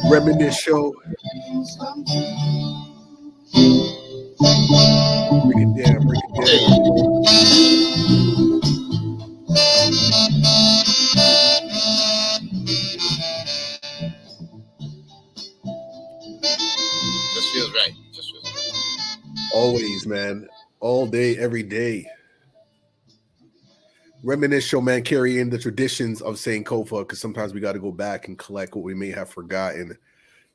Reminisce Show. Break it down, break it down. Just feels right. Just feels right. Always, man. All day, every day. Reminisce Show, man, carrying the traditions of Sankofa, because sometimes we got to go back and collect what we may have forgotten.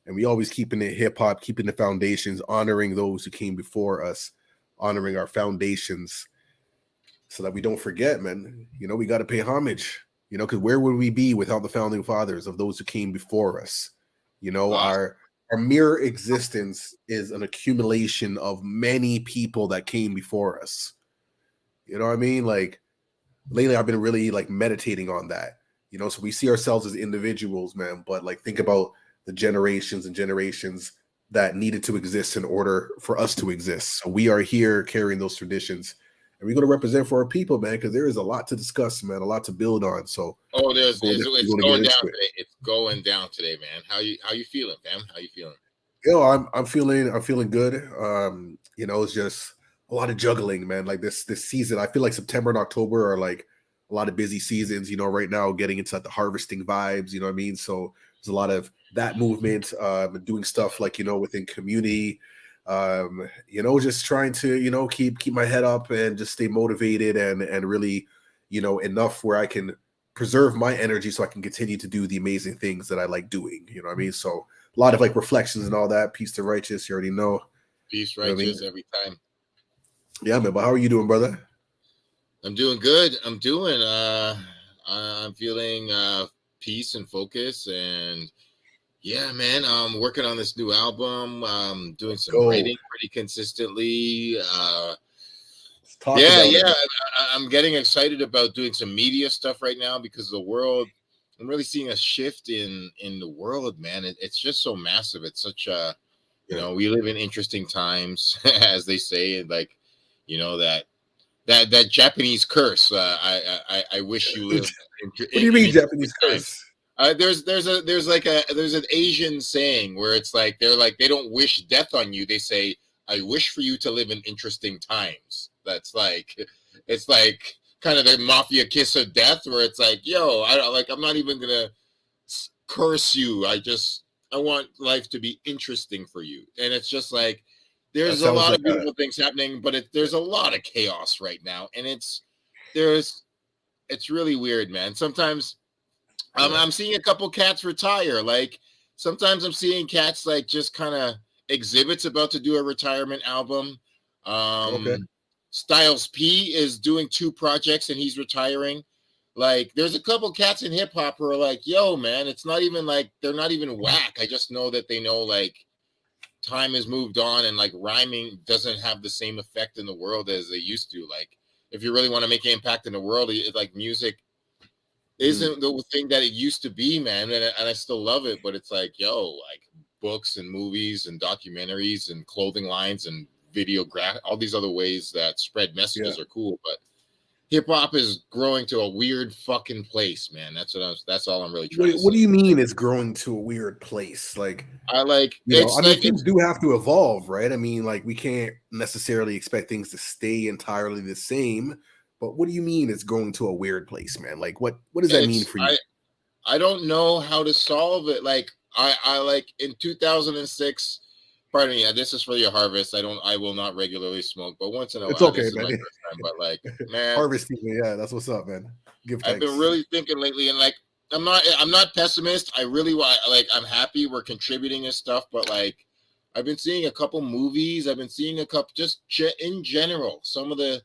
And we always keeping it hip hop, keeping the foundations, honoring those who came before us, honoring our foundations so that we don't forget, man. You know, we got to pay homage, you know, because where would we be without the founding fathers of those who came before us? You know, our mere existence is an accumulation of many people that came before us. You know what I mean? Like, lately I've been really like meditating on that, you know, so we see ourselves as individuals, man, but like think about the generations and generations that needed to exist in order for us to exist. So we are here carrying those traditions, and we're going to represent for our people, man, because there is a lot to discuss, man, a lot to build on. So it's going down today. It's going down today, man. How you feeling, fam? How you feeling? Yo, I'm feeling good. You know, it's just a lot of juggling, man. Like this season, I feel like September and October are like a lot of busy seasons, you know, right now getting into the harvesting vibes, you know what I mean? So there's a lot of that movement, doing stuff like, you know, within community, you know, just trying to, you know, keep my head up and just stay motivated and really, you know, enough where I can preserve my energy so I can continue to do the amazing things that I like doing, you know what I mean? So a lot of like reflections and all that. Peace to righteous, you already know. Peace, righteous, you know every time. Yeah, man, but how are you doing, brother? I'm doing good. I'm feeling peace and focus, and yeah, man, I'm working on this new album. Doing some writing pretty consistently. I'm getting excited about doing some media stuff right now because the world, I'm really seeing a shift in the world, man. It's just so massive. It's such a, you know, we live in interesting times, as they say, like, you know, that Japanese curse. I wish you lived. What do you mean Japanese curse? There's an Asian saying where it's like they don't wish death on you. They say, "I wish for you to live in interesting times." That's like, it's like kind of the mafia kiss of death, where it's like, "Yo, I'm not even gonna curse you. I want life to be interesting for you." And it's just like, there's a lot of beautiful things happening, but there's a lot of chaos right now, and it's really weird, man. Sometimes I'm seeing a couple cats retire. Like sometimes I'm seeing cats like just kind of exhibits about to do a retirement album. Styles P is doing 2 projects and he's retiring. Like there's a couple cats in hip hop who are like, yo, man, it's not even like they're not even whack. I just know that they know like time has moved on and like rhyming doesn't have the same effect in the world as they used to. Like if you really want to make an impact in the world, it's like music isn't the thing that it used to be, man. And I still love it, but it's like, yo, like books and movies and documentaries and clothing lines and all these other ways that spread messages are cool, but hip hop is growing to a weird fucking place, man. That's all I'm really trying to say. What do you mean it's growing to a weird place? Like things do have to evolve, right? I mean, like we can't necessarily expect things to stay entirely the same. But what do you mean it's going to a weird place, man? Like what does that mean for you? I don't know how to solve it. Like I like in 2006. Pardon me. This is for your harvest. I will not regularly smoke, but once in a while. It's okay, this man. Is my first time, but like, man, harvesting. Yeah, that's what's up, man. I've been really thinking lately, and like, I'm not pessimist. I really I'm happy we're contributing and stuff, but like, I've been seeing a couple movies. I've been seeing a couple just in general. Some of the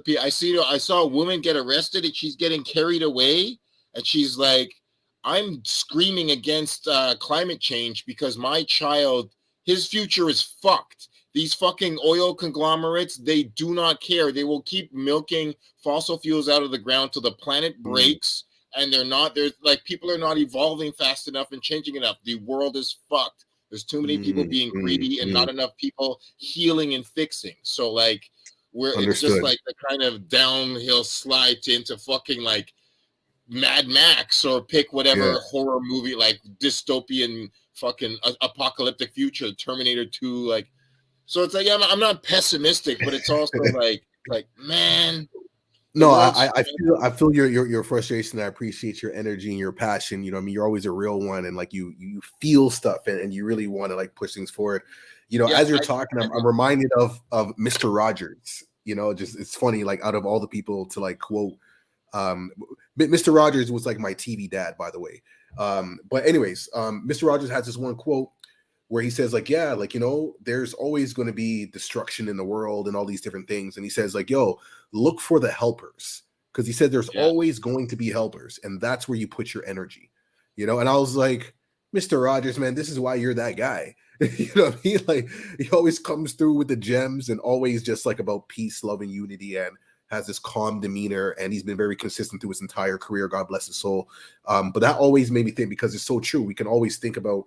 people I saw a woman get arrested and she's getting carried away, and she's like, I'm screaming against climate change because my child. His future is fucked. These fucking oil conglomerates, they do not care. They will keep milking fossil fuels out of the ground till the planet breaks. And there's like, people are not evolving fast enough and changing enough. The world is fucked. There's too many people being greedy and not enough people healing and fixing. So like, it's just like the kind of downhill slide into fucking like Mad Max or pick whatever Yeah. horror movie, like dystopian fucking apocalyptic future, Terminator 2. Like, so it's like, I'm not pessimistic, but it's also like man, the No, world's I feel your frustration. I appreciate your energy and your passion. You know, I mean, you're always a real one, and like you feel stuff, and you really want to like push things forward. You know, yeah, as you're talking, I'm reminded of Mr. Rogers. You know, just it's funny, like out of all the people to like quote, Mr. Rogers was like my TV dad, by the way. But anyways, Mr. Rogers has this one quote where he says, like, yeah, like, you know, there's always going to be destruction in the world and all these different things. And he says, like, yo, look for the helpers. Because he said there's always going to be helpers, and that's where you put your energy. You know, and I was like, Mr. Rogers, man, this is why you're that guy. You know what I mean? Like, he always comes through with the gems and always just like about peace, love, and unity, and has this calm demeanor, and he's been very consistent through his entire career. God bless his soul. But that always made me think, because it's so true. We can always think about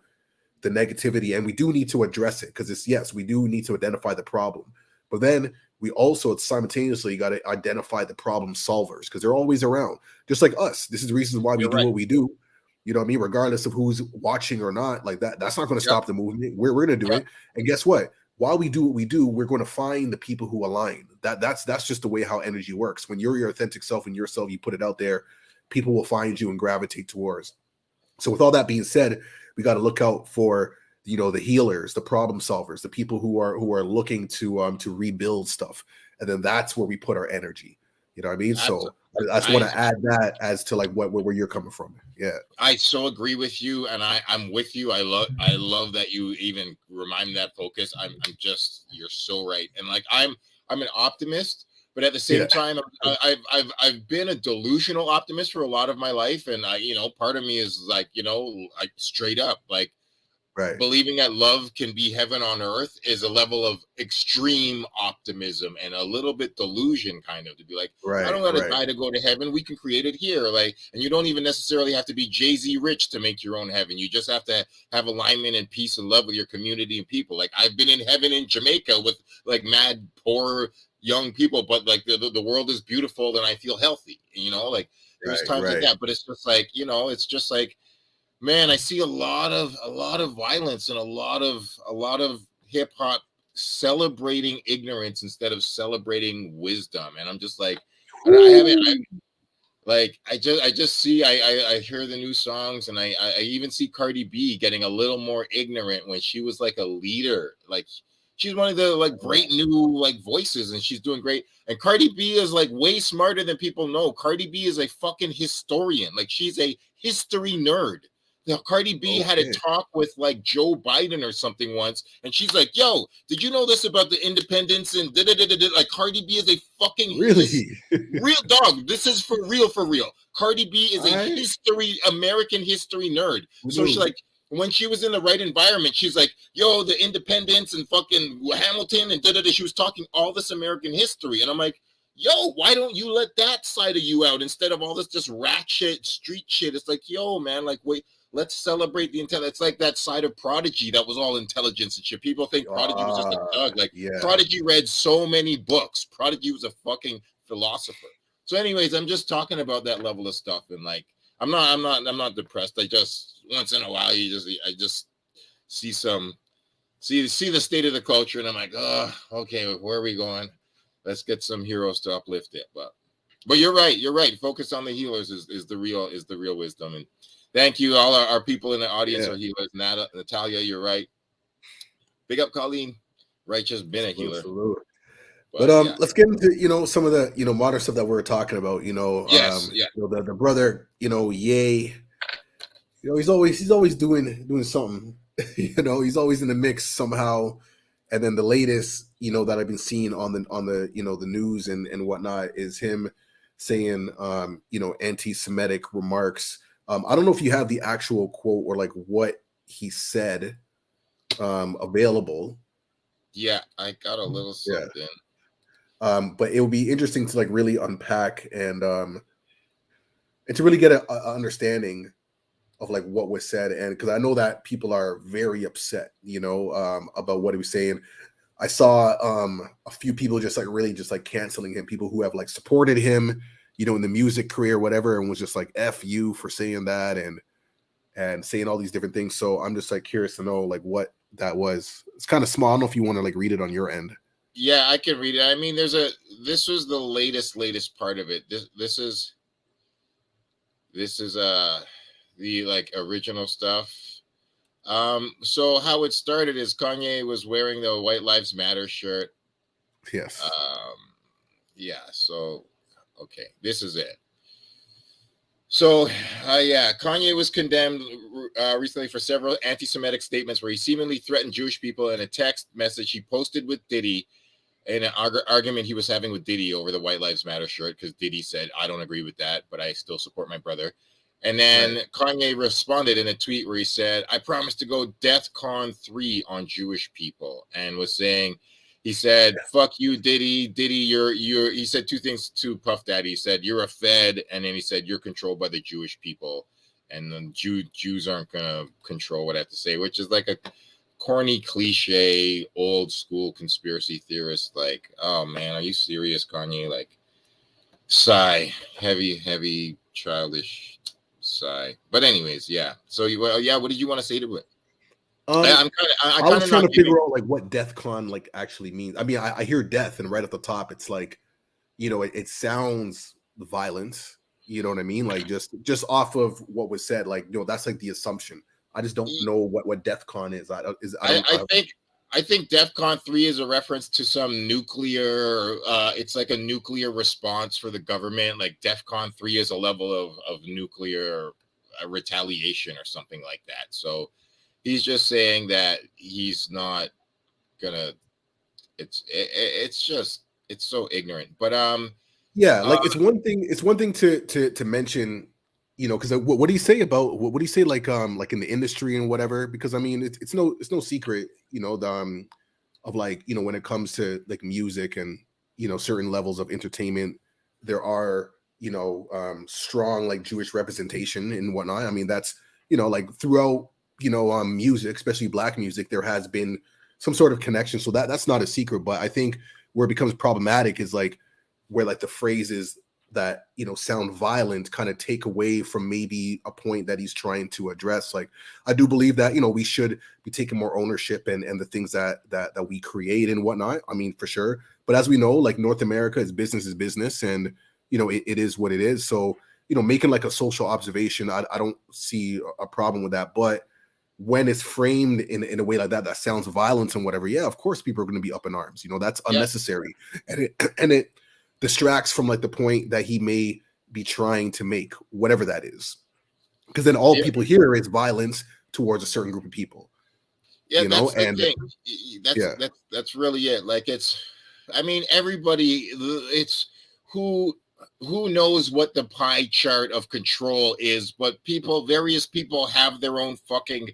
the negativity, and we do need to address it, because it's, yes, we do need to identify the problem, but then we also simultaneously got to identify the problem solvers, because they're always around, just like us. This is the reason why we do what we do. You know what I mean? Regardless of who's watching or not, like that's not going to stop the movement. We're going to do it. And guess what? While we do what we do, we're going to find the people who align. That's just the way how energy works. When you're your authentic self and yourself, you put it out there, people will find you and gravitate towards. So with all that being said, we got to look out for, you know, the healers, the problem solvers, the people who are looking to rebuild stuff, and then that's where we put our energy. You know what I mean? So I just want to add that as to like where you're coming from. Yeah, I so agree with you, and I'm with you. I love that you even remind me that focus. I'm just, you're so right, and like I'm an optimist. But at the same time, I've been a delusional optimist for a lot of my life, and you know, part of me is like, you know, like straight up, like believing that love can be heaven on earth is a level of extreme optimism and a little bit delusion, kind of, to be like, I don't got to die to go to heaven. We can create it here, like, and you don't even necessarily have to be Jay-Z rich to make your own heaven. You just have to have alignment and peace and love with your community and people. Like, I've been in heaven in Jamaica with like mad poor young people, but like the world is beautiful and I feel healthy, you know, like there's times like that. But it's just like, you know, it's just like, man, I see a lot of violence and a lot of hip hop celebrating ignorance instead of celebrating wisdom. And I'm just like, I just see, I hear the new songs, and I even see Cardi B getting a little more ignorant when she was like a leader. Like, she's one of the like great new like voices, and she's doing great. And Cardi B is like way smarter than people know. Cardi B is a fucking historian. Like, she's a history nerd. Now, Cardi B had a talk with like Joe Biden or something once, and she's like, "Yo, did you know this about the independence?" And like, Cardi B is a fucking real dog. This is for real, for real. Cardi B is a American history nerd. So she's like, when she was in the right environment, she's like, yo, the independence and fucking Hamilton and she was talking all this American history. And I'm like, yo, why don't you let that side of you out instead of all this just rat shit, street shit? It's like, yo, man, like, wait, let's celebrate the intelligence. It's like that side of Prodigy that was all intelligence and shit. People think Prodigy was just a thug. Like, Prodigy read so many books. Prodigy was a fucking philosopher. So anyways, I'm just talking about that level of stuff. And like, I'm not depressed. I just, once in a while, I just see the state of the culture, and I'm like, oh, okay, where are we going? Let's get some heroes to uplift it. But you're right. Focus on the healers is the real wisdom. And thank you. All our people in the audience are healers. Natalia, you're right. Big up, Colleen. Right, just been a healer. Absolutely. But let's get into, you know, some of the, you know, modern stuff that we're talking about. You know, you know, the brother, you know, Ye. You know, he's always doing something. You know, he's always in the mix somehow. And then the latest, you know, that I've been seeing on the you know, the news and whatnot is him saying you know, anti-Semitic remarks. I don't know if you have the actual quote or like what he said available. Yeah, I got a little something. But it will be interesting to like really unpack and to really get an understanding of like what was said. And because I know that people are very upset, you know, about what he was saying. I saw a few people just like really just like canceling him, people who have like supported him in the music career, whatever, and was just like F you for saying that and saying all these different things. So I'm just like curious to know like what that was. It's kind of small. I don't know if you want to like read it on your end. Yeah, I can read it. I mean, this was the latest part of it. This is the like original stuff. So how it started is Kanye was wearing the White Lives Matter shirt. Yes. Yeah, so okay, this is it. So, yeah, Kanye was condemned recently for several anti-Semitic statements where he seemingly threatened Jewish people in a text message he posted with Diddy in an argument he was having with Diddy over the White Lives Matter shirt, because Diddy said, I don't agree with that, but I still support my brother. And then Kanye responded in a tweet where he said, I promise to go DEFCON 3 on Jewish people, and was saying, he said, fuck you, Diddy. Diddy, he said two things to Puff Daddy. He said, you're a Fed. And then he said, you're controlled by the Jewish people. And then Jews aren't going to control what I have to say, which is like a corny cliche, old school conspiracy theorist. Like, oh man, are you serious, Kanye? Like, sigh, heavy, childish sigh. But anyways, yeah. So, what did you want to say to it? I was trying to figure out like what DEFCON like actually means. I mean, I hear death, and right at the top, it's like, it sounds violent. You know what I mean? Like just off of what was said, like that's like the assumption. I just don't know what DEFCON is. I think DEFCON 3 is a reference to some nuclear. It's like a nuclear response for the government. Like DEFCON 3 is a level of nuclear retaliation or something like that. So. He's just saying that he's not gonna. It's so ignorant. But like it's one thing to mention, because what do you say about what do you say like in the industry and whatever? Because I mean it's no secret, of like when it comes to like music and certain levels of entertainment, there are strong like Jewish representation and whatnot. I mean that's like throughout. Music, especially Black music, there has been some sort of connection. So that's not a secret. But I think where it becomes problematic is like where like the phrases that sound violent kind of take away from maybe a point that he's trying to address. Like I do believe that we should be taking more ownership and the things that we create and whatnot. I mean, for sure. But as we know, like North America is business, and it is what it is. So making like a social observation, I don't see a problem with that. But when it's framed in a way like that sounds violent and whatever, yeah, of course people are going to be up in arms. That's unnecessary, and it distracts from like the point that he may be trying to make, whatever that is. Because then all people hear is violence towards a certain group of people. Yeah, that's the thing. That's really it. Like I mean, everybody. It's who knows what the pie chart of control is, but various people have their own fucking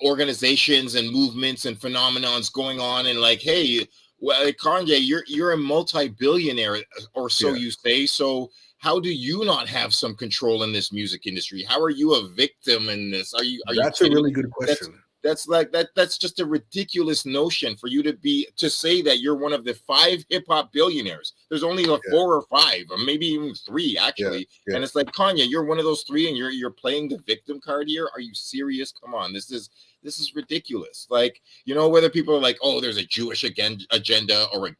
organizations and movements and phenomenons going on, and like, hey, well, Kanye, you're a multi-billionaire or so you say. So how do you not have some control in this music industry? How are you a victim in this? That's a really good question. That's just a ridiculous notion for you to say that you're one of the 5 hip-hop billionaires. There's only 4 or 5, or maybe even 3 actually. And it's like, Kanye, you're one of those 3 and you're playing the victim card here. Are you serious? Come on, this is ridiculous. Like, whether people are like, oh, there's a Jewish agenda or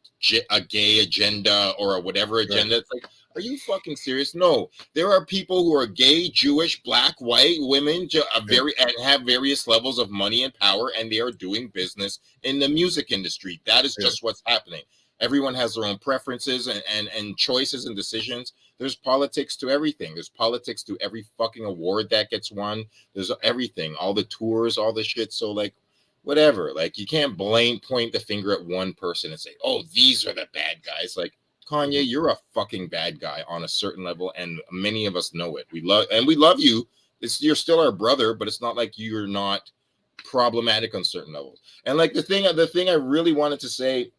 a gay agenda or a whatever agenda. It's like, are you fucking serious? No, there are people who are gay, Jewish, Black, white, women, and have various levels of money and power, and they are doing business in the music industry. That is just what's happening. Everyone has their own preferences and choices and decisions. There's politics to everything. There's politics to every fucking award that gets won. There's everything, all the tours, all the shit. So like, whatever. Like, you can't point the finger at one person and say, oh, these are the bad guys. Like, Kanye, you're a fucking bad guy on a certain level, and many of us know it. We love you. You're still our brother, but it's not like you're not problematic on certain levels. And like the thing I really wanted to say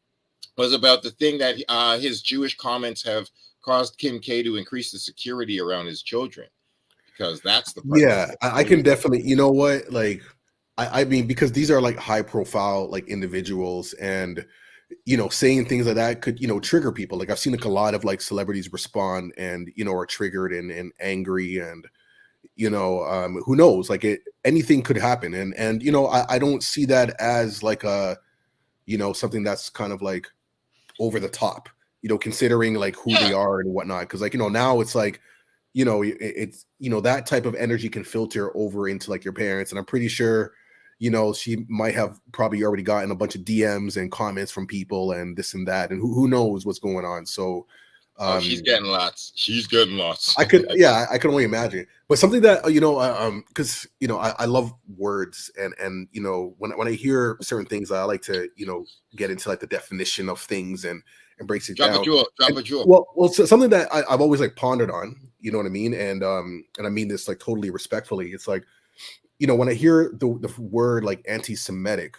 was about the thing that his Jewish comments have caused Kim K to increase the security around his children, because that's the part. Yeah, I can definitely. You know what? Like, I mean, because these are like high profile like individuals, and saying things like that could, trigger people. Like I've seen like a lot of like celebrities respond and, are triggered and angry and, who knows, like anything could happen. And, I don't see that as like a, something that's kind of like over the top, considering like who they are and whatnot. Cause like, now it's like, it's, that type of energy can filter over into like your parents. And I'm pretty sure, she might have probably already gotten a bunch of DMs and comments from people and this and that, and who knows what's going on. So, she's getting lots. She's getting lots. I could only imagine. But something that because I love words, and when I hear certain things, I like to get into like the definition of things and breaks it down. Drop a jewel. Well, so something that I've always like pondered on, you know what I mean, and I mean this like totally respectfully. It's like, when I hear the word like anti-Semitic,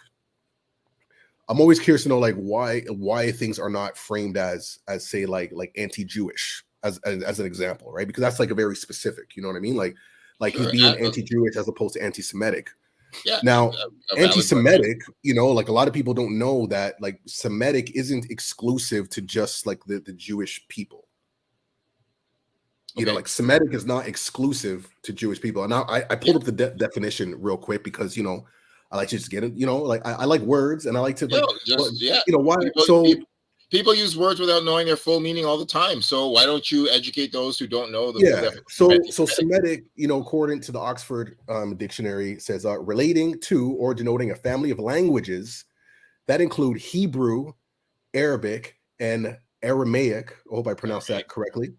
I'm always curious to know like why things are not framed as say like anti-Jewish as an example, right? Because that's like a very specific, you know what I mean? Like Sure, he's being anti-Jewish as opposed to anti-Semitic. Yeah. Now, a valid anti-Semitic, like a lot of people don't know that like Semitic isn't exclusive to just like the Jewish people. Okay. Like Semitic is not exclusive to Jewish people. And now I pulled up the definition real quick because I like to just get it. Like I like words and I like to why? People use words without knowing their full meaning all the time. So why don't you educate those who don't know the full definition? So Semitic, according to the Oxford Dictionary, says relating to or denoting a family of languages that include Hebrew, Arabic, and Aramaic. I hope I pronounced that correctly.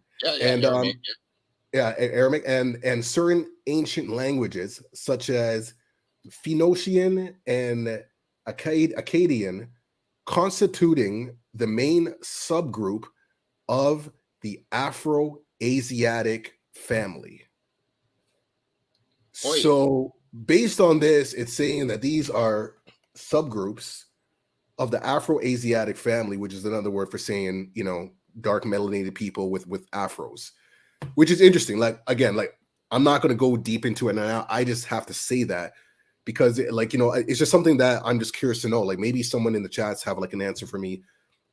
Aramaic and certain ancient languages such as Phoenician and Akkadian, constituting the main subgroup of the Afro-Asiatic family. Oy. So based on this, it's saying that these are subgroups of the Afro-Asiatic family, which is another word for saying, dark melanated people with afros, which is interesting. Like, again, like I'm not going to go deep into it now. I just have to say that because it's just something that I'm just curious to know. Like maybe someone in the chats have like an answer for me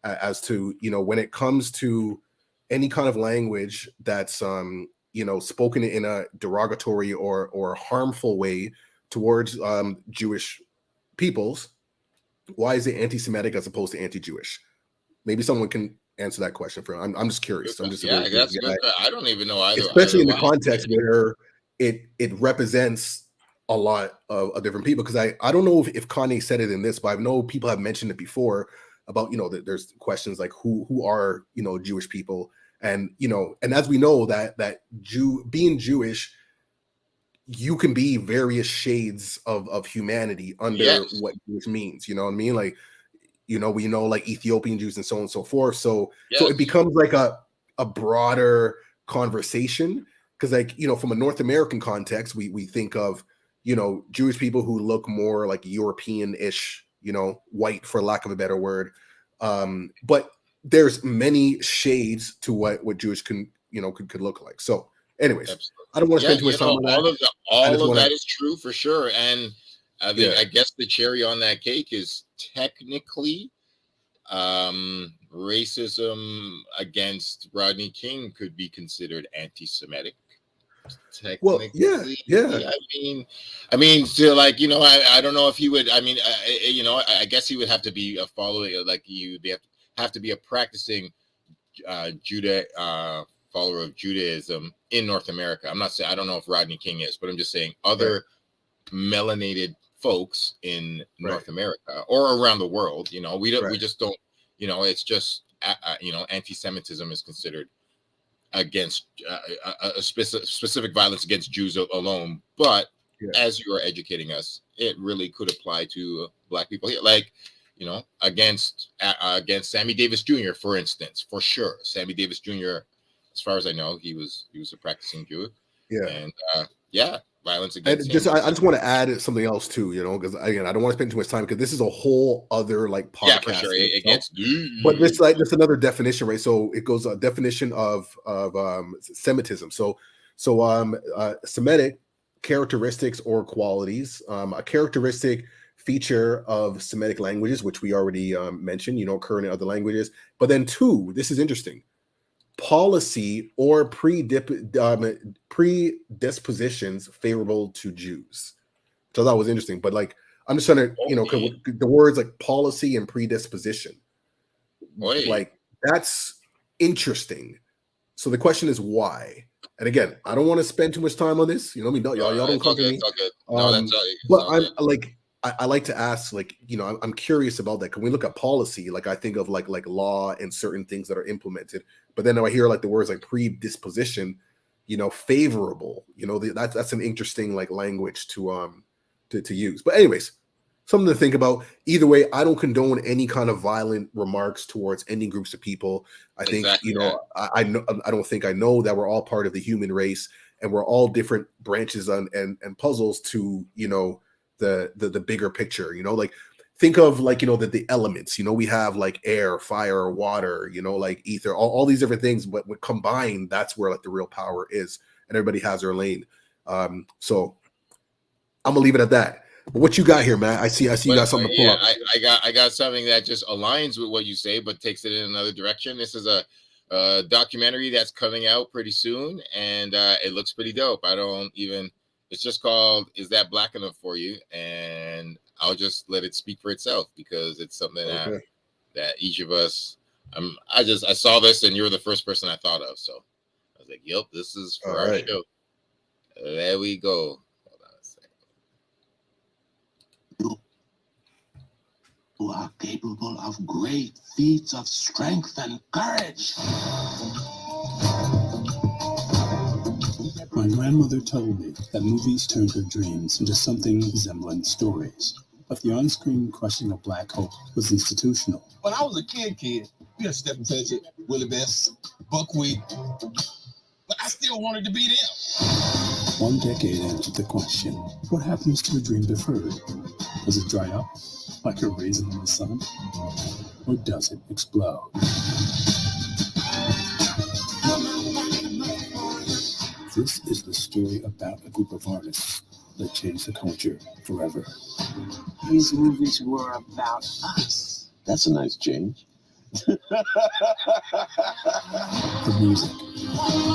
as to, when it comes to any kind of language that's, spoken in a derogatory or harmful way towards Jewish peoples, why is it anti-Semitic as opposed to anti-Jewish? Maybe someone can answer that question for him. I'm just curious. I'm just I don't even know either. Especially in the context where it represents a lot of different people. Because I don't know if Kanye said it in this, but I know people have mentioned it before about that there's questions like who are Jewish people, and and as we know that being Jewish, you can be various shades of humanity under what Jewish means. You know what I mean? Like we know like Ethiopian Jews and so on and so forth. So it becomes like a broader conversation because like from a North American context, we think of Jewish people who look more like European-ish, white for lack of a better word. But there's many shades to what Jewish could look like. So anyways, absolutely. I don't want to spend too much time on that. All of that is true for sure. And I think I guess the cherry on that cake is technically racism against Rodney King could be considered anti-Semitic. Technically, I mean, so like I don't know if he would. I mean, I guess he would have to be a follower, like he would have to be a practicing follower of Judaism in North America. I'm not saying I don't know if Rodney King is, but I'm just saying other melanated folks in North America or around the world. We just don't. It's just anti-Semitism is considered against a specific violence against Jews alone, but as you are educating us, it really could apply to Black people here, like against Sammy Davis Jr., for instance, for sure. Sammy Davis Jr., as far as I know, he was a practicing Jew, and violence against him. I just want to add something else too, because again, I don't want to spend too much time because this is a whole other like podcast. Yeah, for sure. But this like just another definition, right? So it goes a definition of Semitism. So Semitic characteristics or qualities. A characteristic feature of Semitic languages, which we already mentioned, occurring in other languages. But then 2, this is interesting, policy or predispositions favorable to Jews. So that was interesting. But like, I'm just trying to, the words like policy and predisposition, like that's interesting. So the question is why? And again, I don't want to spend too much time on this. Y'all don't come to me. But I'm like, I like to ask, like, I'm curious about that. Can we look at policy? Like, I think of like law and certain things that are implemented. But then I hear like the words like predisposition, favorable. That's an interesting like language to use. But anyways, something to think about. Either way, I don't condone any kind of violent remarks towards any groups of people. I think, I don't think I know that we're all part of the human race, and we're all different branches and puzzles to, the bigger picture, like think of like, the elements, we have like air, fire, water, like ether, all these different things, but when combined, that's where like the real power is, and everybody has their lane. So I'm gonna leave it at that. But what you got here, man? I see you got something to pull up. I got something that just aligns with what you say, but takes it in another direction. This is a documentary that's coming out pretty soon, and it looks pretty dope. It's just called "Is That Black Enough for You?" And I'll just let it speak for itself, because it's something that each of us. I saw this, and you're the first person I thought of, so I was like, "Yep, this is for our show." There we go. Who are capable of great feats of strength and courage. My grandmother told me that movies turned her dreams into something resembling stories. But the on-screen crushing of black hope was institutional. When I was a kid, we had Step and Touch It, Willie Best, Buckwheat, but I still wanted to be them. 1 decade answered the question, what happens to a dream deferred? Does it dry up like a raisin in the sun? Or does it explode? This is the story about a group of artists that changed the culture forever. These movies were about us. That's a nice change. The music.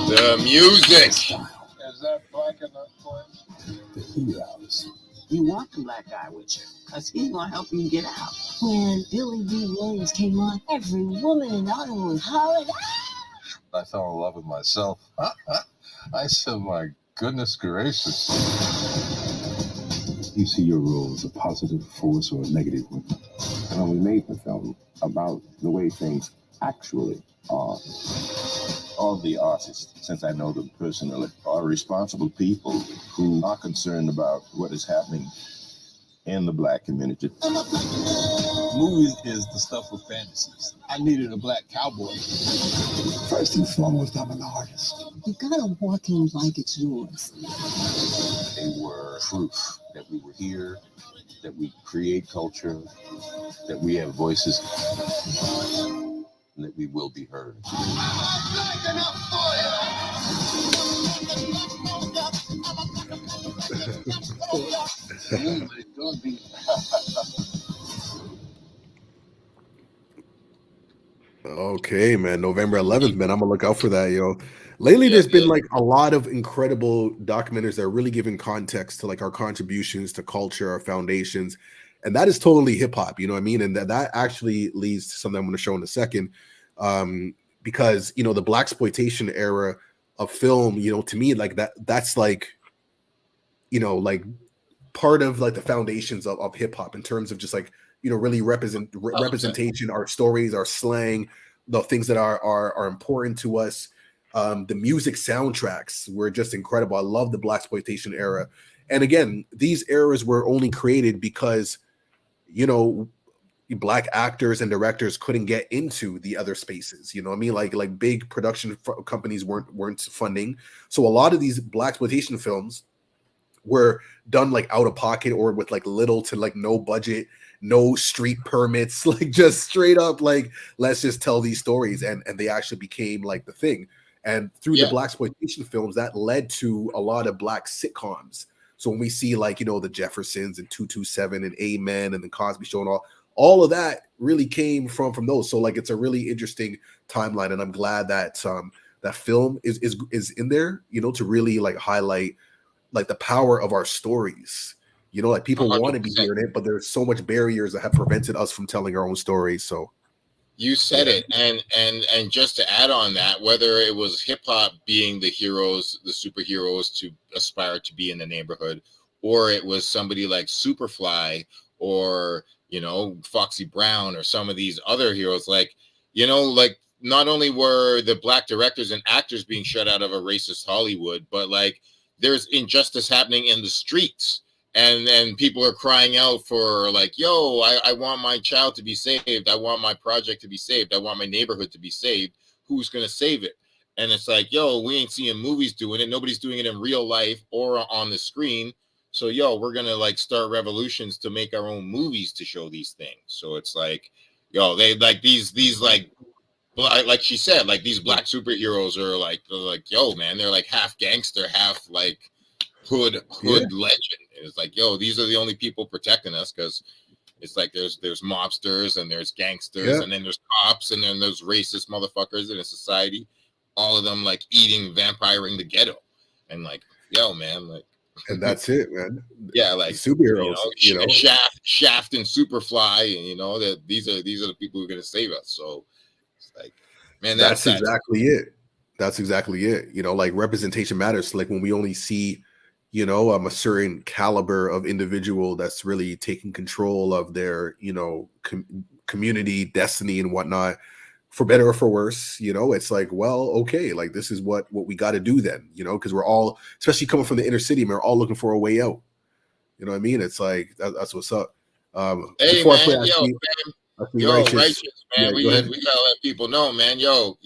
The music. Style. Is that black enough for you? The heroes. You want the black guy with you, because he's going to help you get out. When Billy D. Williams came on, every woman in Hollywood hollered, ah! I fell in love with myself. I said, my goodness gracious. You see your role as a positive force or a negative one. And we made the film about the way things actually are. All the artists, since I know them personally, are responsible people who are concerned about what is happening in the black community. Movies is the stuff of fantasies. I needed a black cowboy. First and foremost, I'm an artist. You gotta walk in like it's yours. They were proof that we were here, that we create culture, that we have voices, and that we will be heard. Okay, man. November 11th, man. I'm gonna look out for that, yo. Lately, there's been like a lot of incredible documentaries that are really giving context to like our contributions to culture, our foundations, and that is totally hip hop. You know what I mean? And that actually leads to something I'm going to show in a second, because the blaxploitation era of film, to me, like that's like, like part of like the foundations of hip hop in terms of just like really representation, our stories, our slang, the things that are important to us. The music soundtracks were just incredible. I love the blaxploitation era. And again, these eras were only created because, black actors and directors couldn't get into the other spaces. You know what I mean? Like big production companies weren't funding. So a lot of these blaxploitation films were done like out of pocket or with like little to like no budget, no street permits, like just straight up, like, let's just tell these stories. And they actually became like the thing. And through the blaxploitation films, that led to a lot of black sitcoms. So when we see like, you know, the Jeffersons and 227 and Amen and the Cosby Show and all of that really came from those. So like it's a really interesting timeline, and I'm glad that that film is in there, you know, to really like highlight like the power of our stories. You know, like people 100%. want to be hearing it, but there's so much barriers that have prevented us from telling our own stories. So you said it, and just to add on that, whether it was hip hop being the heroes, the superheroes to aspire to be in the neighborhood, or it was somebody like Superfly, or you know, Foxy Brown, or some of these other heroes, like, you know, like not only were the black directors and actors being shut out of a racist Hollywood, but like there's injustice happening in the streets. And people are crying out for like, yo, I want my child to be saved. I want my project to be saved. I want my neighborhood to be saved. Who's going to save it? And it's like, yo, we ain't seeing movies doing it. Nobody's doing it in real life or on the screen. So, yo, we're going to like start revolutions to make our own movies to show these things. So it's like, yo, they like these like she said, like these black superheroes are like, yo, man, they're like half gangster, half like hood legend. And it's like, yo, these are the only people protecting us, because it's like there's mobsters and there's gangsters and then there's cops and then there's racist motherfuckers in a society, all of them like eating, vampiring the ghetto. And like, yo, man, like, and that's it, man. Yeah, like superheroes, you know, Shaft and Superfly, and you know that these are the people who are going to save us. So it's like, man, that's exactly it. That's exactly it. You know, like representation matters. Like when we only see, you know, a certain caliber of individual that's really taking control of their, you know, community, destiny, and whatnot, for better or for worse, you know, it's like, well, okay, like this is what we got to do then, you know, because we're all, especially coming from the inner city, man, we're all looking for a way out. You know what I mean? It's like that's what's up. Hey, before man, Righteous, man, yeah, we gotta let people know, man. Yo,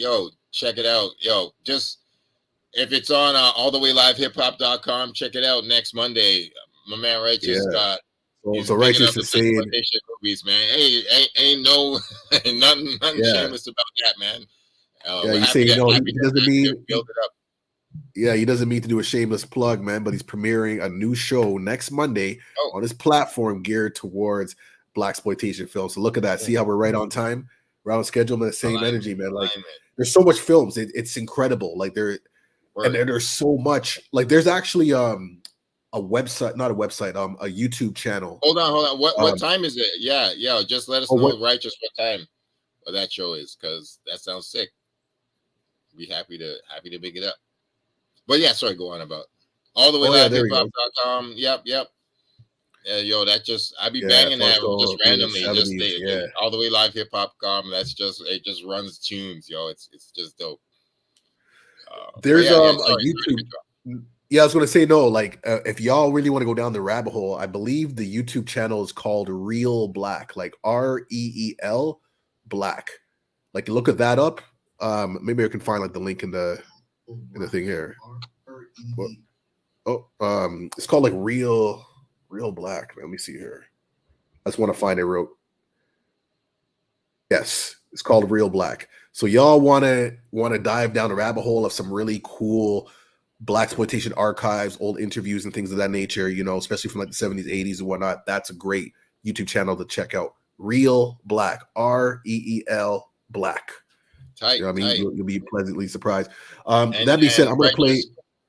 check it out. Yo, just if it's on allthewaylivehip-hop.com, check it out next Monday. My man Righteous got. So Righteous is saying movies, man. Hey, ain't no nothing shameless about that, man. You say he doesn't mean build it up. Yeah, he doesn't mean to do a shameless plug, man, but he's premiering a new show next Monday on his platform geared towards blaxploitation films. So look at that. See how we're right on time, right on schedule, man. The same energy, man. Like there's so much films. It's incredible. Like there's so much. Like there's actually a website, not a website, a YouTube channel. Hold on. What time is it? Yeah. Just let us know, Righteous, what time that show is, because that sounds sick. Be happy to pick it up. But yeah, sorry, go on about allthewaylivehip-hop.com. Yep. Yo, that just I be banging that just randomly. 70s, allthewaylivehip-hop.com. It just runs tunes, yo. It's just dope. There's a YouTube. Yeah, I was gonna say no. Like, if y'all really want to go down the rabbit hole, I believe the YouTube channel is called Real Black, like REEL Black. Like, look at that up. Maybe I can find like the link in the thing here. It's called like Real Black. Let me see here. I just want to find it. Yes, it's called Real Black. So y'all want to dive down the rabbit hole of some really cool blaxploitation archives, old interviews and things of that nature, you know, especially from like the 70s, 80s and whatnot. That's a great YouTube channel to check out. Real Black, REEL Black. Tight, you know what I mean? You'll be pleasantly surprised. That being said, I'm going to play.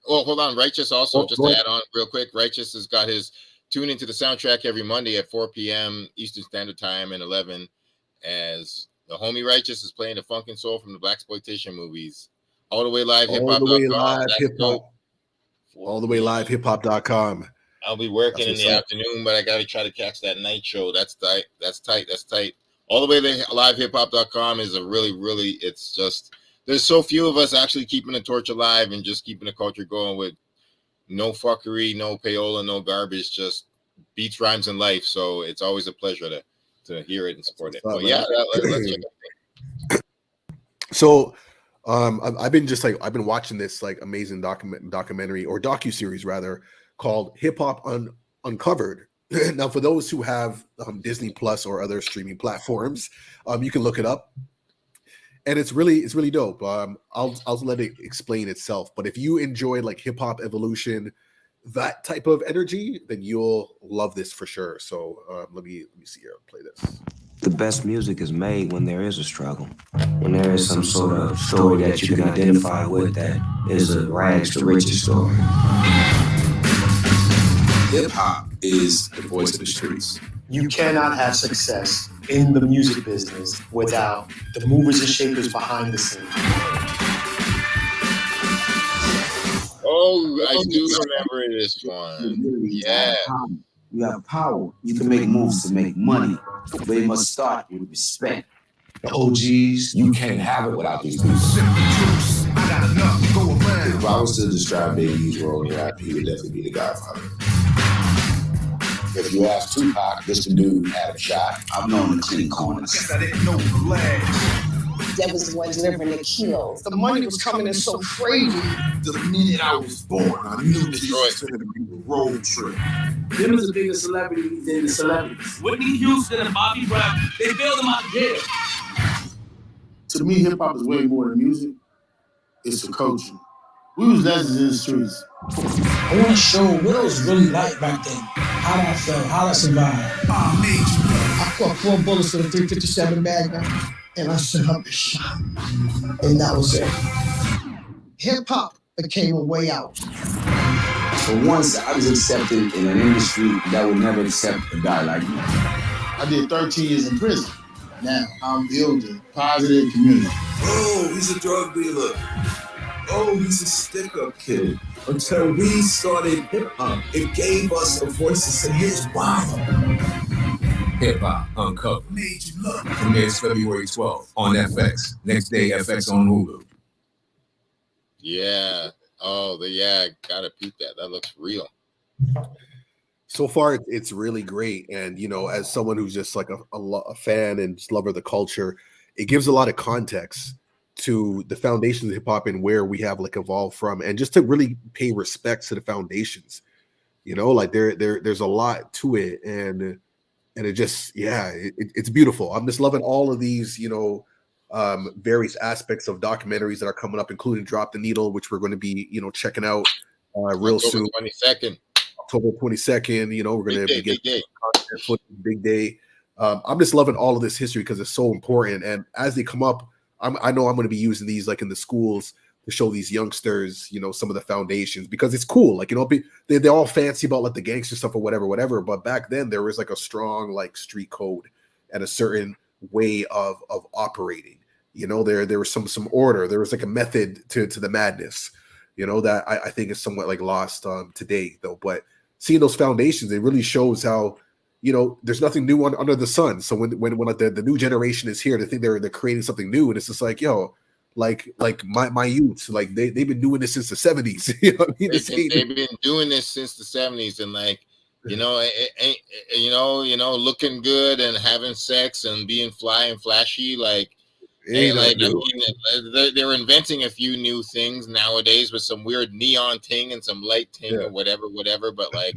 Oh, hold on. Righteous also, just to add on real quick, Righteous has got his tune into the soundtrack every Monday at 4 p.m. Eastern Standard Time and 11, as the homie Righteous is playing the funk and soul from the blaxploitation movies. All the way live hip-hop. All the way live hip-hop. All the way live hip-hop.com. I'll be working in the afternoon, but I got to try to catch that night show. That's tight. All the way live hip-hop.com is a really, it's just, there's so few of us actually keeping the torch alive and just keeping the culture going with no fuckery, no payola, no garbage, just beats, rhymes, and life. So it's always a pleasure to hear it and support it. But yeah, let's check it. So I've been watching this like amazing documentary or docuseries rather called Hip Hop Uncovered. Now, for those who have Disney Plus or other streaming platforms, you can look it up, and it's really dope. I'll let it explain itself. But if you enjoy like hip hop evolution, that type of energy, then you'll love this for sure. So let me see here. I'll play this. The best music is made when there is a struggle, when there is some sort of story that you can identify with that is a rags to riches story. Hip hop is the voice of the streets. You cannot have success in the music business without the movers and shakers behind the scenes. Oh, I do remember this one. Yeah. You have power. You can make moves to make money, but it must start with respect. The OGs, you can't have it without these people. If I was to describe Big E's role in rap, he would definitely be the Godfather. If you ask Tupac, this the dude had a shot. I've known the clean corners. I didn't know the lag. That was the one delivering the kills. The money was coming in so crazy. The minute I was born, I knew this was going to be a road trip. Them is the biggest celebrities than the celebrities. Whitney Houston and Bobby Brown, they bailed them out of jail. To me, hip hop is way more than music. It's a culture. We was legends in the streets. I want to show what it was really like back then. How that felt, how that survived. I caught 4 bullets with a 357 Magnum, and I set up a shot. And that was it. Hip hop became a way out. For once, I was accepted in an industry that would never accept a guy like me. I did 13 years in prison. Now I'm building positive community. Oh, he's a drug dealer. Oh, he's a stick-up kid. Until we started hip-hop, it gave us a voice to say, here's why. Hip-Hop Uncovered. Made you look. Premieres February 12th on FX. Next day, FX on Hulu. Yeah. Oh, gotta peep that. That looks real. So far, it's really great. And, you know, as someone who's just like a fan and just lover of the culture, it gives a lot of context to the foundations of hip hop and where we have like evolved from, and just to really pay respect to the foundations, you know, like there's a lot to it. And it just, it's beautiful. I'm just loving all of these, you know, various aspects of documentaries that are coming up, including Drop the Needle, which we're going to be, you know, checking out real soon. October 22nd, you know, we're going to be getting content for big day. I'm just loving all of this history because it's so important. And as they come up, I know I'm going to be using these like in the schools to show these youngsters, you know, some of the foundations, because it's cool. Like, you know, they're all fancy about like the gangster stuff or whatever. But back then there was like a strong like street code and a certain way of operating. You know, there was some order. There was like a method to the madness, you know, that I think is somewhat like lost today though. But seeing those foundations, it really shows how, you know, there's nothing new under the sun. So when like the new generation is here, they think they're creating something new, and it's just like, yo, like my youth, like they've been doing this since the 70s. You know what I mean? They've been doing this since the 70s, and like, you know, you know, looking good and having sex and being fly and flashy, like, hey, like, I mean, they're inventing a few new things nowadays with some weird neon ting and some light ting or whatever. But like,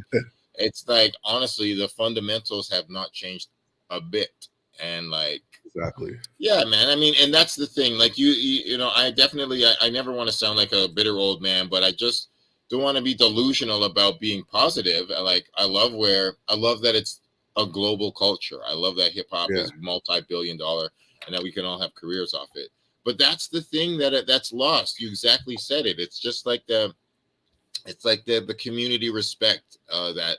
it's like, honestly, the fundamentals have not changed a bit. And like, exactly. Yeah, man. I mean, and that's the thing. Like you know, I definitely, I never want to sound like a bitter old man, but I just don't want to be delusional about being positive. I love that it's a global culture. I love that hip hop is multi-billion-dollar and that we can all have careers off it. But that's the thing that's lost. You exactly said it. It's just like the community respect that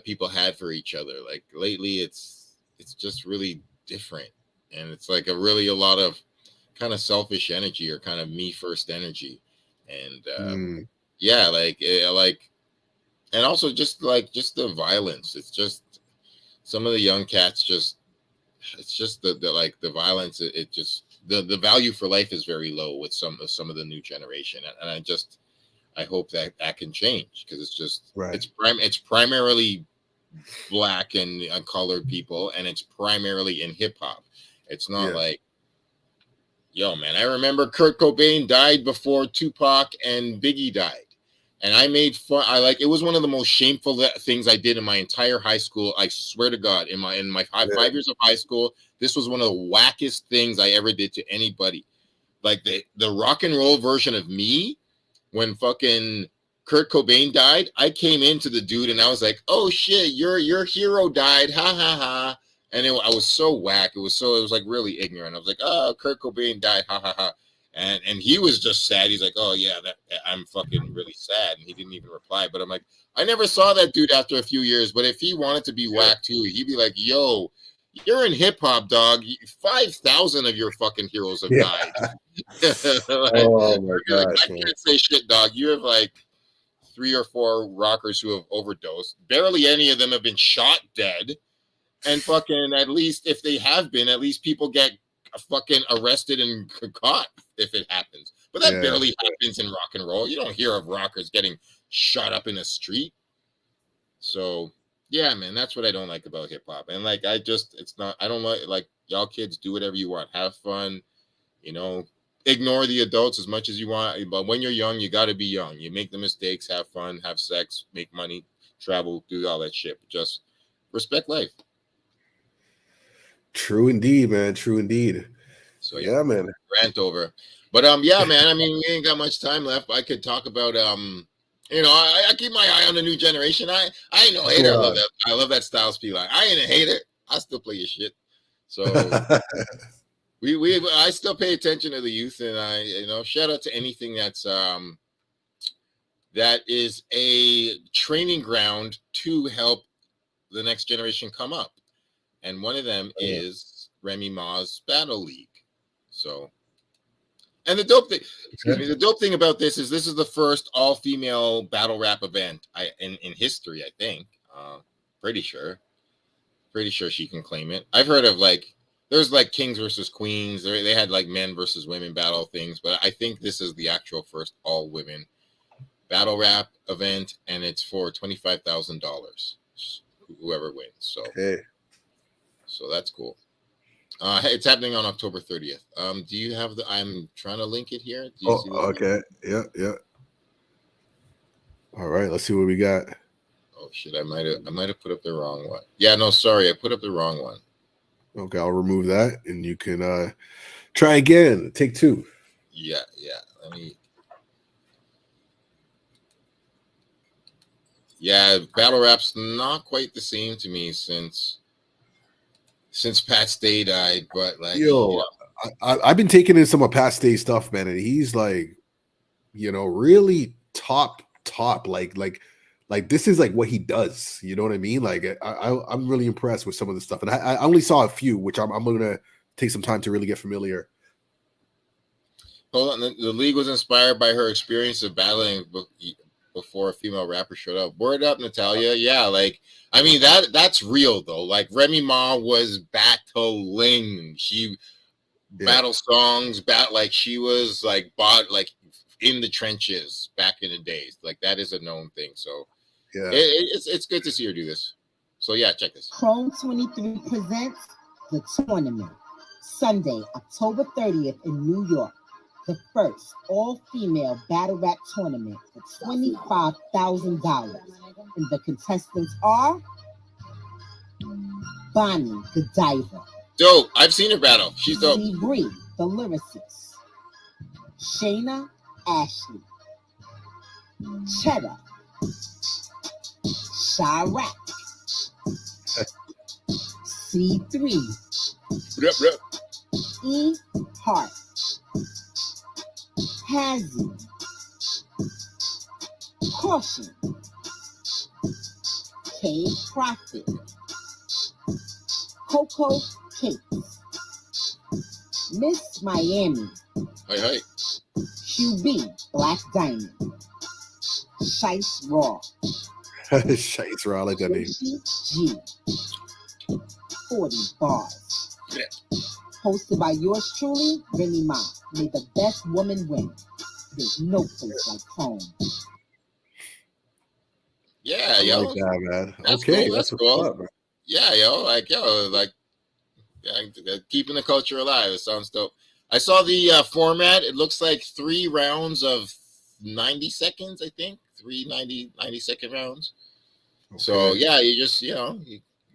people had for each other. Like lately, it's just really different, and it's like a lot of kind of selfish energy or kind of me first energy, and and also just the violence. It's just some of the young cats it's just the violence. It just the value for life is very low with some of the new generation, and I hope that can change, because it's just it's primarily Black and colored people, and it's primarily in hip hop. It's not like, yo, man, I remember Kurt Cobain died before Tupac and Biggie died, and I made fun. It was one of the most shameful things I did in my entire high school. I swear to God, in my 5 years of high school, this was one of the wackest things I ever did to anybody. Like the rock and roll version of me, when fucking Kurt Cobain died, I came into the dude and I was like, "Oh shit, your hero died, ha ha ha!" And I was so whack. It was like really ignorant. I was like, "Oh, Kurt Cobain died, ha ha ha," and he was just sad. He's like, "Oh yeah, I'm fucking really sad," and he didn't even reply. But I'm like, I never saw that dude after a few years. But if he wanted to be whack too, he'd be like, "Yo, you're in hip hop, dog. 5,000 of your fucking heroes have died." Like, oh my like, gosh, I can't say shit, dog. You have like 3 or 4 rockers who have overdosed. Barely any of them have been shot dead. And fucking, at least if they have been, at least people get fucking arrested and caught if it happens. But that barely happens in rock and roll. You don't hear of rockers getting shot up in a street. So yeah, man, that's what I don't like about hip hop. And like, I don't like y'all kids do whatever you want. Have fun, you know, ignore the adults as much as you want. But when you're young, you got to be young. You make the mistakes, have fun, have sex, make money, travel, do all that shit. Just respect life. True indeed, man. True indeed. So yeah, man. Rant over. But yeah, man. I mean, we ain't got much time left. I could talk about you know, I keep my eye on the new generation. I ain't no hater. I love that Styles P line. I ain't a hater. I still play your shit. So I still pay attention to the youth, and I, you know, shout out to anything that's that is a training ground to help the next generation come up. And one of them is Remy Ma's Battle League. So, and the dope thing, the dope thing about this is the first all-female battle rap event in history, I think. Pretty sure she can claim it. I've heard of like, there's like Kings versus Queens. They had like men versus women battle things, but I think this is the actual first all-women battle rap event, and it's for $25,000. Whoever wins. So. So that's cool. It's happening on October 30th. Do you have I'm trying to link it here. Do you see okay. Yeah. All right, let's see what we got. Oh shit, I might have put up the wrong one. Yeah, no, sorry, I put up the wrong one. Okay, I'll remove that and you can try again. Take 2. Yeah. Let me. Yeah, battle rap's not quite the same to me since Pat Stay died, but like, I've been taking in some of Pat Stay stuff, man, and he's like, you know, really top. Like this is like what he does. You know what I mean? Like I'm really impressed with some of the stuff, and I only saw a few, which I'm gonna take some time to really get familiar. Hold on, the league was inspired by her experience of battling before a female rapper showed up. Word up, Natalia. Yeah, like, I mean, that's real though. Like, Remy Ma was battling. She battle songs, like she was like in the trenches back in the days. Like, that is a known thing. So yeah, it's good to see her do this. So yeah, check this. Chrome 23 presents the tournament Sunday, October 30th in New York. The first all-female battle rap tournament for $25,000. And the contestants are Bonnie, the diver. Dope. I've seen her battle. She's dope. Bree, the lyricist. Shayna Ashley. Cheddar. Chirac. C3. E. Hart. Hazzy. Caution. K. Profit. Coco Cakes. Miss Miami. Hi. QB Black Diamond. Shice Raw. Shice Raw, I like that name. G. 40 bars. Hosted by yours truly, Remy Ma. May the best woman win. There's no place like home. Yeah, yo. Like that, man. That's okay, cool. that's cool. Up, man. Yeah, keeping the culture alive. It sounds dope. I saw the format. It looks like 3 rounds of 90 seconds, I think. 3 90-second rounds. Okay. So yeah, you just,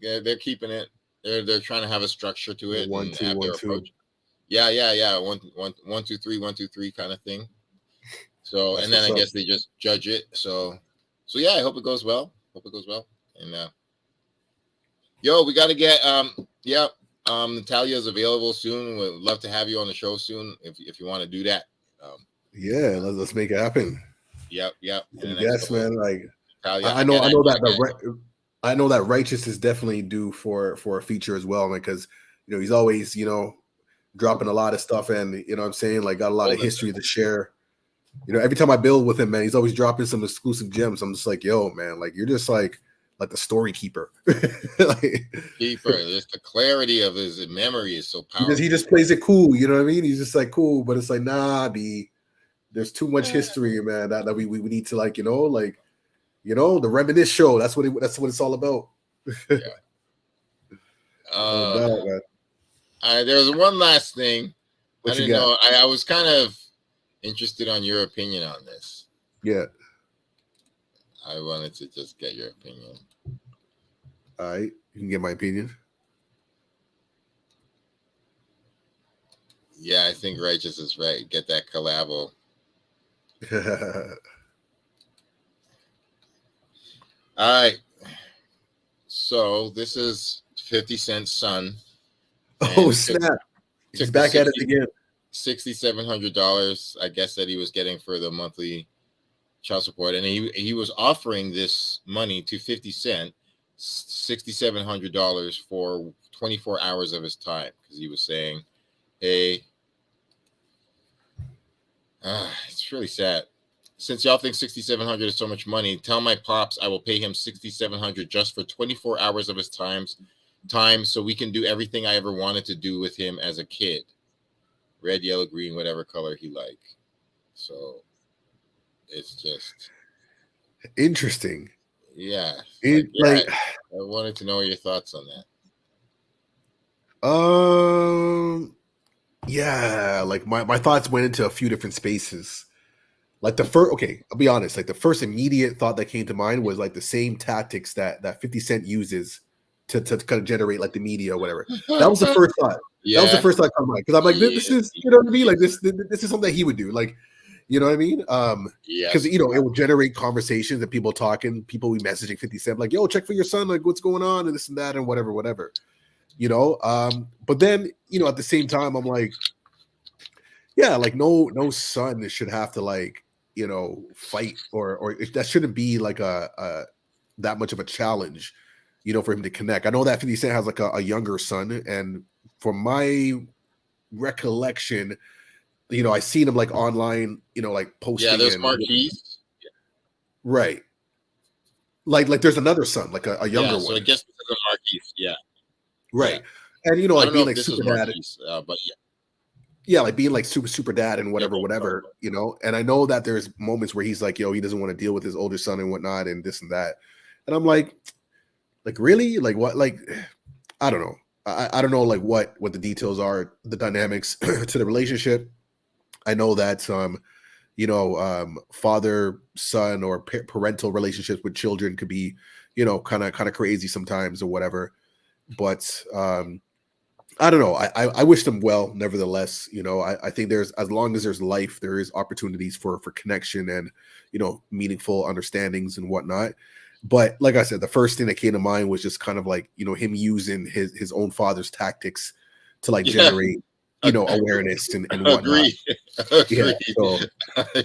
they're keeping it. They're trying to have a structure to it. 1, 2, 1, 2. Yeah. 1, 2, 3, 1, 2, 3 kind of thing. So, That's and then what's I up. guess they just judge it. So yeah, I hope it goes well. And yo, we got to get Natalia's available soon. We'd love to have you on the show soon if you want to do that. Yeah, let's make it happen. Yep. Yes, man. Like Natalia, I know that Righteous is definitely due for a feature as well, man, because he's always dropping a lot of stuff, and what I'm saying, like, got a lot of history to share. Every time I build with him, man, he's always dropping some exclusive gems. I'm just like, yo, man, like, you're just like the story keeper. Just the clarity of his memory is so powerful. He just plays it cool, you know what I mean? He's just like cool, but it's like, nah, there's too much history, man, that we need to, like, the Reminisce Show. That's what it's all about. Yeah. No doubt, man. There was one last thing. What I didn't know. I was kind of interested on your opinion on this. Yeah. I wanted to just get your opinion. All right. You can get my opinion. Yeah, I think Righteous is right. Get that collabo. All right. So this is 50 Cent's son. Oh, snap. He's back at it again. $6,700, I guess, that he was getting for the monthly child support. And he was offering this money to 50 Cent, $6,700 for 24 hours of his time. Because he was saying, hey, it's really sad. Since y'all think $6,700 is so much money, tell my pops I will pay him $6,700 just for 24 hours of his time so we can do everything I ever wanted to do with him as a kid. Red, yellow, green, whatever color he like. So it's just interesting. Yeah. I wanted to know your thoughts on that. Yeah, like my thoughts went into a few different spaces. Like I'll be honest, like the first immediate thought that came to mind was like the same tactics that 50 Cent uses to kind of generate like the media or whatever. That was the first thought. Yeah. That was the first thought come because I'm like, this is, you know what I mean? Like this is something that he would do. Like, you know what I mean? Because it will generate conversations and people talking, people we messaging 50 Cent, like, yo, check for your son, like what's going on and this and that and whatever. But then, at the same time, I'm like, yeah, like no son should have to like, fight or that shouldn't be like a that much of a challenge, for him to connect. I know that 50 Cent has like a younger son, and from my recollection, I seen him like online, like posting. Yeah, there's marquees. Right. Like there's another son, like a younger one. So I guess it's a marquees. Yeah. Right. Yeah. And like being like super dad. But yeah. Yeah, like being like super dad and whatever, and I know that there's moments where he's like, yo, he doesn't want to deal with his older son and whatnot and this and that. And I'm like really? Like what? Like, I don't know. I don't know like what the details are, the dynamics to the relationship. I know that father son or parental relationships with children could be kind of crazy sometimes or whatever, but I don't know. I wish them well nevertheless. I think as long as there's life, there is opportunities for connection and meaningful understandings and whatnot. But like I said, the first thing that came to mind was just kind of like, him using his own father's tactics to like generate, awareness and whatnot. Agree. Yeah, so.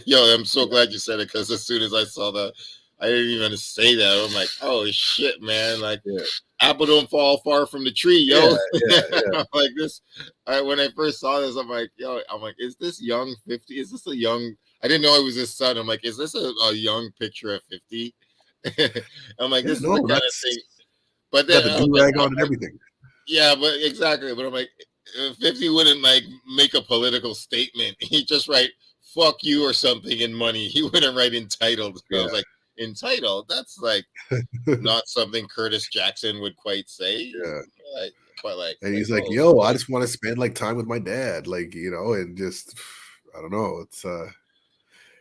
Yo, I'm so glad you said it, because as soon as I saw that, I didn't even say that. I'm like, oh shit, man. Like, apple don't fall far from the tree, yo. Yeah. Like this. When I first saw this, I'm like, is this young 50? Is this a young? I didn't know it was his son. I'm like, is this a young picture of 50? I'm like, this is the kind of thing. But then the do-rag on and everything. Yeah, but exactly. But I'm like, 50 wouldn't like make a political statement. He'd just write "fuck you" or something in money. He wouldn't write entitled. I was like, entitled? That's like not something Curtis Jackson would quite say. Yeah. And he's like, yo, I just want to spend like time with my dad, like, and just, I don't know.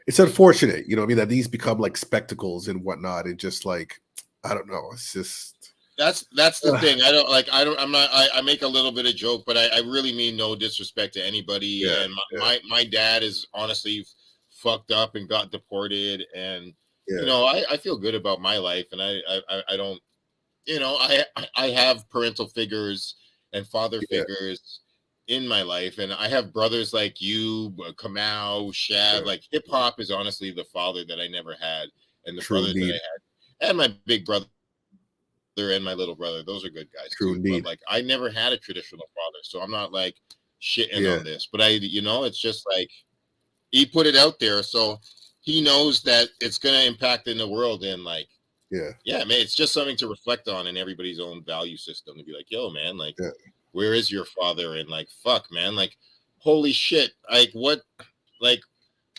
It's unfortunate, that these become like spectacles and whatnot. And just like, I don't know. It's just, that's the thing. I make a little bit of joke, but I really mean no disrespect to anybody. Yeah, and my dad is honestly fucked up and got deported, and you know, I feel good about my life, and I don't, you know, I have parental figures and father figures in my life, and I have brothers like you, Kamau, Shad. Like hip hop is honestly the father that I never had, and the brothers that I had, and my big brother and my little brother. Those are good guys too. But like I never had a traditional father, so I'm not like shitting on this. But you know, it's just like he put it out there, so he knows that it's gonna impact in the world, and like man, it's just something to reflect on in everybody's own value system, to be like, yo, man, like where is your father? And like, fuck, man, like holy shit, like what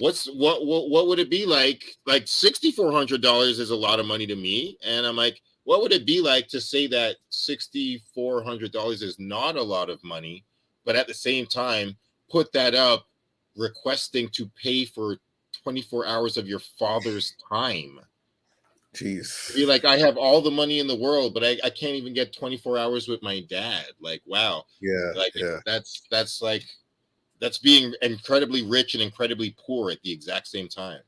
would it be like $6,400 is a lot of money to me, and I'm like, what would it be like to say that $6,400 is not a lot of money, but at the same time put that up requesting to pay for 24 hours of your father's time? Jeez. Be like, I have all the money in the world, but I can't even get 24 hours with my dad. Like, wow. That's being incredibly rich and incredibly poor at the exact same time.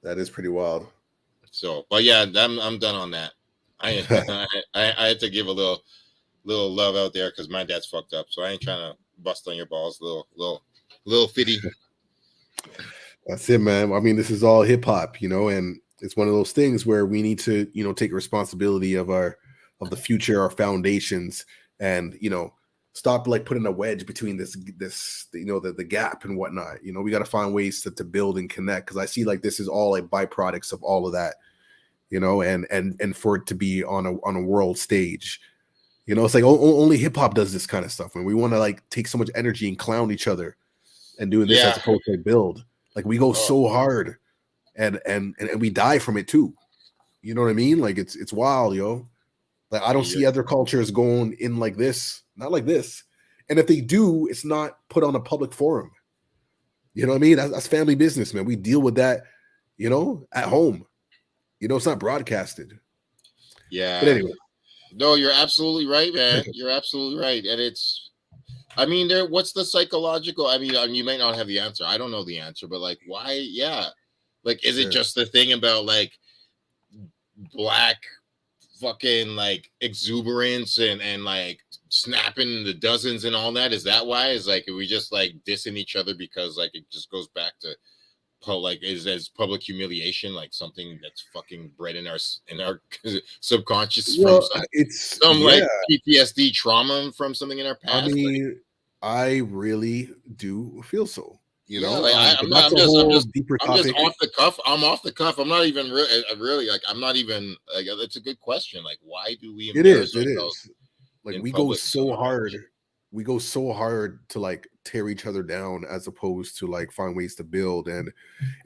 That is pretty wild. So, but yeah, I'm done on that. I had to give a little love out there because my dad's fucked up. So I ain't trying to bust on your balls, little fitty. That's it, man. I mean, this is all hip hop, you know, and it's one of those things where we need to, you know, take responsibility of the future, our foundations, and, you know, stop like putting a wedge between this, you know, the gap and whatnot. You know, we got to find ways to build and connect, because I see like this is all like byproducts of all of that, you know, and for it to be on a world stage, you know, it's like only hip hop does this kind of stuff, and we want to like take so much energy and clown each other and doing this as opposed to build. Like we go so hard and we die from it too. You know what I mean? Like it's wild, yo. Like I don't see other cultures going in like this, not like this. And if they do, it's not put on a public forum. You know what I mean? That's family business, man. We deal with that, you know, at home. You know, it's not broadcasted. Yeah. But anyway. No, you're absolutely right, man. You're absolutely right. And it's, I mean, what's the psychological? I mean, you might not have the answer. I don't know the answer, but like, why? Yeah. Like, is it just the thing about like black fucking like exuberance and like snapping the dozens and all that? Is that why? Is like, are we just like dissing each other because like it just goes back to like is public humiliation, like something that's fucking bred in our subconscious from some like PTSD trauma from something in our past? I mean, I really do feel so. You know, like, I'm just off the cuff. I'm off the cuff. I'm not even really like. I'm not even like. It's a good question. Like, why do we? It is. Like we go so hard. We go so hard to like tear each other down as opposed to like find ways to build, and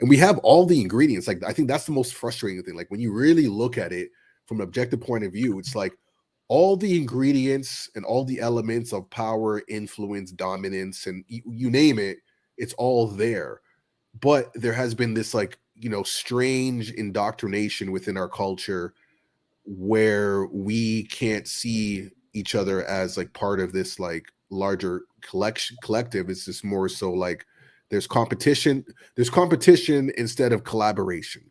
we have all the ingredients. Like I think that's the most frustrating thing. Like when you really look at it from an objective point of view, it's like all the ingredients and all the elements of power, influence, dominance, and you name it. It's all there, but there has been this like, you know, strange indoctrination within our culture where we can't see each other as like part of this like larger collective. It's just more so like there's competition instead of collaboration.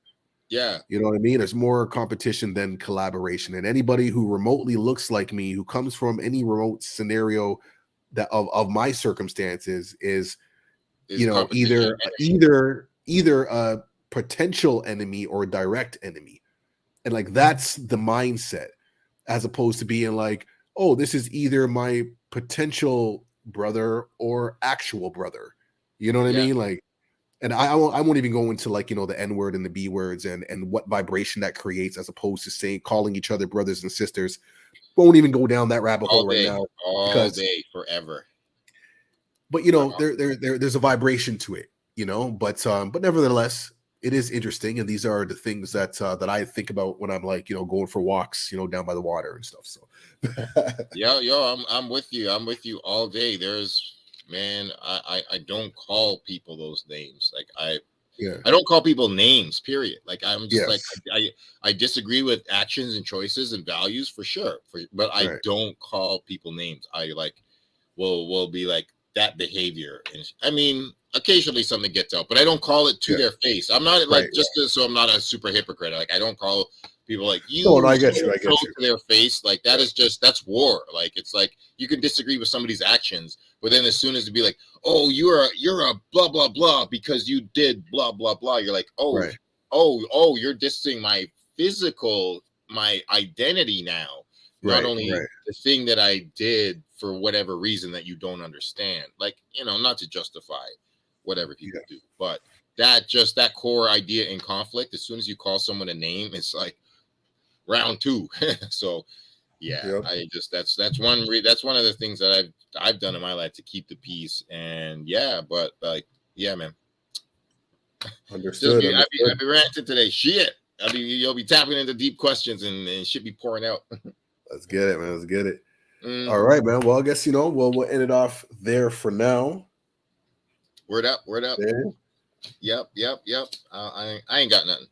Yeah. You know what I mean? There's more competition than collaboration. And anybody who remotely looks like me, who comes from any remote scenario that of my circumstances is you know, either a potential enemy or a direct enemy. And like that's the mindset, as opposed to being like, oh, this is either my potential brother or actual brother. You know what I mean? Like, and I won't even go into like, you know, the N word and the B words and what vibration that creates, as opposed to calling each other brothers and sisters. Won't even go down that rabbit hole right now. All day, forever. But you know, there's a vibration to it, you know. But nevertheless, it is interesting, and these are the things that I think about when I'm like, you know, going for walks, you know, down by the water and stuff. So, I'm with you. I'm with you all day. I don't call people those names. Like I don't call people names. Period. Like I'm just like I disagree with actions and choices and values for sure. But I don't call people names. I like will be like, that behavior. And I mean, occasionally something gets out, but I don't call it to their face. I'm not like so I'm not a super hypocrite. Like I don't call people like you. No, I get you. I get you. To their face, like that is just that's war. Like it's like you can disagree with somebody's actions, but then as soon as to be like, oh, you're a blah blah blah because you did blah blah blah, you're like, oh, oh, you're dissing my physical, my identity now. Not only the thing that I did for whatever reason that you don't understand, like, you know, not to justify whatever people do, but that core idea in conflict, as soon as you call someone a name, it's like round two. So I just that's one of the things that I've done in my life to keep the peace. And but like man, understood. I've been ranting today. Shit, I mean, you'll be tapping into deep questions and shit be pouring out. Let's get it, man. Let's get it. All right, man. Well, I guess, you know, we'll end it off there for now. Word up. There. Yep. I ain't got nothing.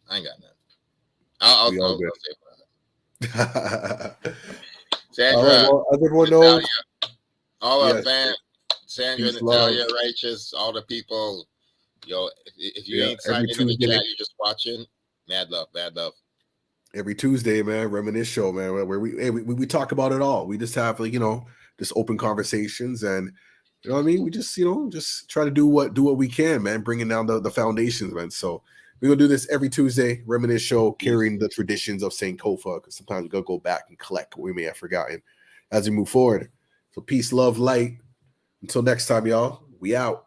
I'll say Sandra, everyone knows. All our fans, Sandra, peace, Natalia, love. Righteous, all the people. Yo, if you ain't signed into the chat, you're just watching. Mad love. Every Tuesday, man, Reminisce Show, man, where we talk about it all. We just have, like, you know, just open conversations, and you know what I mean. We just, you know, just try to do what we can, man, bringing down the foundations, man. So we're gonna do this every Tuesday, Reminisce Show, carrying the traditions of Sankofa, because sometimes we gotta go back and collect what we may have forgotten as we move forward. So peace, love, light. Until next time, y'all. We out.